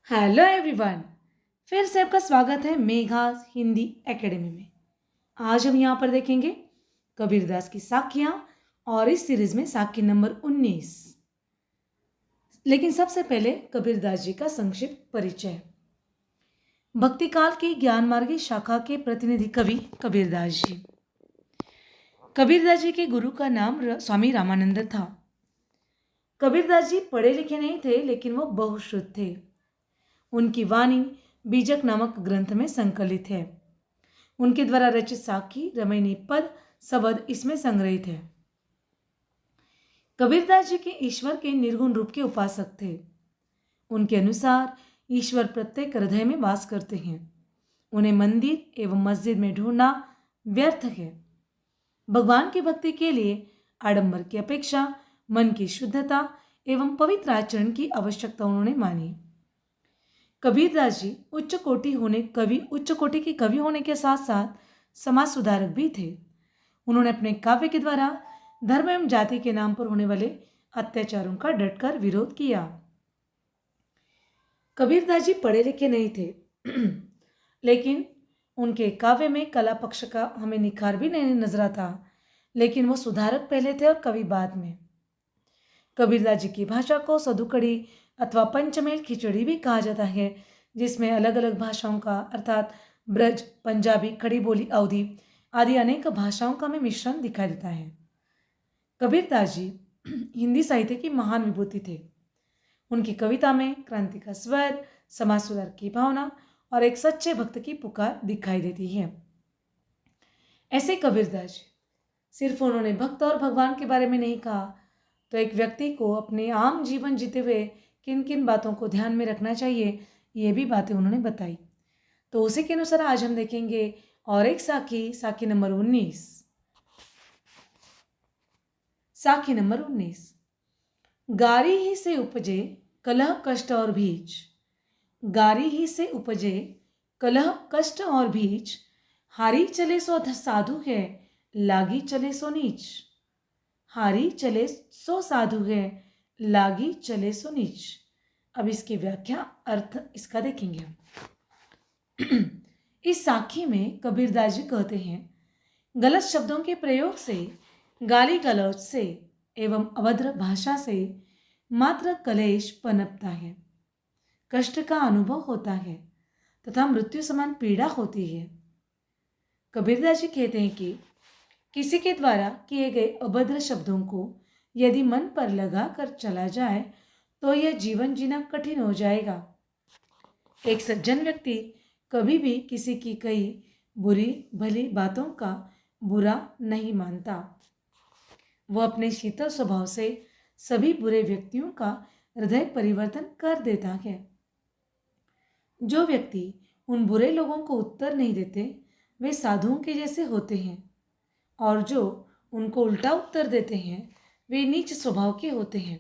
Hello everyone. फिर से आपका स्वागत है मेघास हिंदी एकेडमी में। आज हम यहाँ पर देखेंगे कबीरदास की साखियाँ और इस सीरीज में साखी नंबर 19। लेकिन सबसे पहले कबीरदास जी का संक्षिप्त परिचय। भक्तिकाल की ज्ञान मार्गी शाखा के प्रतिनिधि कवि कबीरदास जी। कबीरदास जी के गुरु का नाम स्वामी रामानंद था। कबीरदास जी पढ़े लिखे नहीं थे, लेकिन वो बहुश्रुत थे। उनकी वाणी बीजक नामक ग्रंथ में संकलित है। उनके द्वारा रचित साखी, रमैनी पद, शब्द इसमें संग्रहित है। कबीरदास जी के ईश्वर के निर्गुण रूप के उपासक थे। उनके अनुसार ईश्वर प्रत्येक हृदय में वास करते हैं। उन्हें मंदिर एवं मस्जिद में ढूंढना व्यर्थ है। भगवान की भक्ति के लिए आडंबर की अपेक्षा मन की शुद्धता एवं पवित्र आचरण की आवश्यकता उन्होंने मानी। कबीरदास जी उच्च कोटि के कवि होने के साथ साथ समाज सुधारक भी थे। उन्होंने अपने काव्य के द्वारा धर्म एवं जाति के नाम पर होने वाले अत्याचारों का डटकर विरोध किया। कबीरदास जी पढ़े लिखे नहीं थे लेकिन उनके काव्य में कला पक्ष का हमें निखार भी नहीं नजर आता। लेकिन वो सुधारक पहले थे और कवि बाद में। कबीरदास जी की भाषा को सदुकड़ी अथवा पंचमेल खिचड़ी भी कहा जाता है, जिसमें अलग अलग भाषाओं का अर्थात ब्रज, पंजाबी, खड़ी बोली, अवधी आदि अनेक भाषाओं का हमें मिश्रण दिखाई देता है। कबीरदास जी हिंदी साहित्य की महान विभूति थे। उनकी कविता में क्रांति का स्वर, समाज सुधार की भावना और एक सच्चे भक्त की पुकार दिखाई देती है। ऐसे कबीरदास जी सिर्फ उन्होंने भक्त और भगवान के बारे में नहीं कहा, तो एक व्यक्ति को अपने आम जीवन जीते हुए किन किन बातों को ध्यान में रखना चाहिए, ये भी बातें उन्होंने बताई। तो उसी के अनुसार आज हम देखेंगे और एक साखी नंबर 19। साखी नंबर 19। गारी ही से उपजे कलह कष्ट और भीच। गारी ही से उपजे कलह कष्ट और भीच। हारी चले सो साधु है, लागी चले सो नीच। हारी चले सो साधु है, लागी चले सो नीच। अब इसकी व्याख्या अर्थ इसका देखेंगे हम। इस साखी में कबीरदास जी कहते हैं, गलत शब्दों के प्रयोग से, गाली गलौज से एवं अभद्र भाषा से मात्र कलेश पनपता है, कष्ट का अनुभव होता है तथा मृत्यु समान पीड़ा होती है। कबीरदास जी कहते हैं कि किसी के द्वारा किए गए अभद्र शब्दों को यदि मन पर लगा कर चला जाए तो यह जीवन जीना कठिन हो जाएगा। एक सज्जन व्यक्ति कभी भी किसी की कही बुरी भली बातों का बुरा नहीं मानता। वह अपने शीतल स्वभाव से सभी बुरे व्यक्तियों का हृदय परिवर्तन कर देता है। जो व्यक्ति उन बुरे लोगों को उत्तर नहीं देते वे साधुओं के जैसे होते हैं, और जो उनको उल्टा उत्तर देते हैं वे नीच स्वभाव के होते हैं।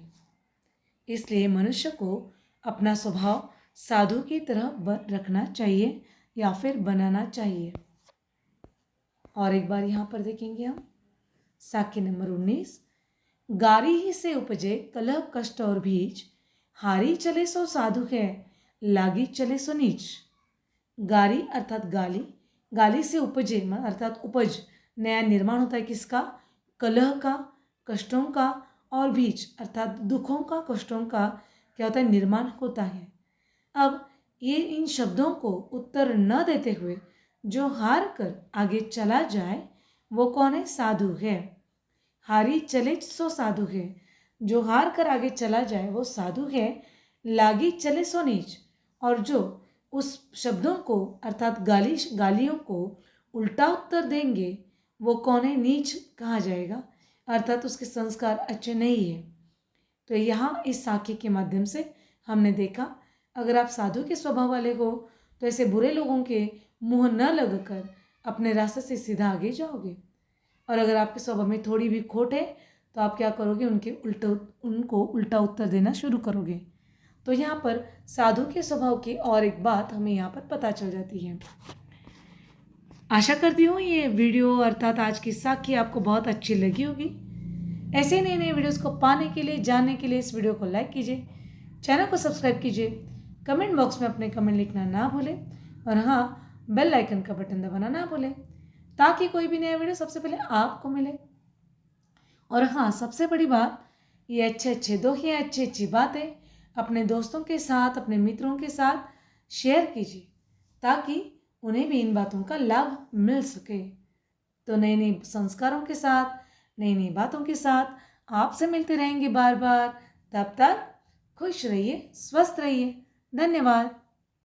इसलिए मनुष्य को अपना स्वभाव साधु की तरह रखना चाहिए या फिर बनाना चाहिए। और एक बार यहाँ पर देखेंगे हम साखी नंबर 19। गारी ही से उपजे कलह कष्ट और भीच। हारी चले सो साधु है, लागी चले सो नीच। गारी अर्थात गाली, गाली से उपजे अर्थात उपज, नया निर्माण होता है किसका? कलह का, कष्टों का, और भीच अर्थात दुखों का, कष्टों का क्या होता है? निर्माण होता है। अब ये इन शब्दों को उत्तर न देते हुए जो हार कर आगे चला जाए वो कौन है? साधु है। हारी चले सो साधु है, जो हार कर आगे चला जाए वो साधु है। लागी चले सो नीच, और जो उस शब्दों को अर्थात गालियों को उल्टा उत्तर देंगे वो कौन है? नीच कहा जाएगा, अर्थात उसके संस्कार अच्छे नहीं है। तो यहाँ इस साखी के माध्यम से हमने देखा, अगर आप साधु के स्वभाव वाले हो तो ऐसे बुरे लोगों के मुंह न लगकर अपने रास्ते से सीधा आगे जाओगे, और अगर आपके स्वभाव में थोड़ी भी खोट है तो आप क्या करोगे? उनको उल्टा उत्तर देना शुरू करोगे। तो यहाँ पर साधु के स्वभाव की और एक बात हमें यहाँ पर पता चल जाती है। आशा करती हूँ ये वीडियो अर्थात आज की साखी आपको बहुत अच्छी लगी होगी। ऐसे नए नए वीडियोस को पाने के लिए, जानने के लिए इस वीडियो को लाइक कीजिए, चैनल को सब्सक्राइब कीजिए कमेंट बॉक्स में अपने कमेंट लिखना ना भूलें और हाँ, बेल आइकन का बटन दबाना ना भूलें ताकि कोई भी नया वीडियो सबसे पहले आपको मिले। और हाँ, सबसे बड़ी बात, ये अच्छे अच्छे दोहे, अच्छी अच्छी बातें अपने दोस्तों के साथ, अपने मित्रों के साथ शेयर कीजिए ताकि उन्हें भी इन बातों का लाभ मिल सके। तो नए नए संस्कारों के साथ, नई नई बातों के साथ आपसे मिलते रहेंगे बार बार। तब तक खुश रहिए, स्वस्थ रहिए। धन्यवाद।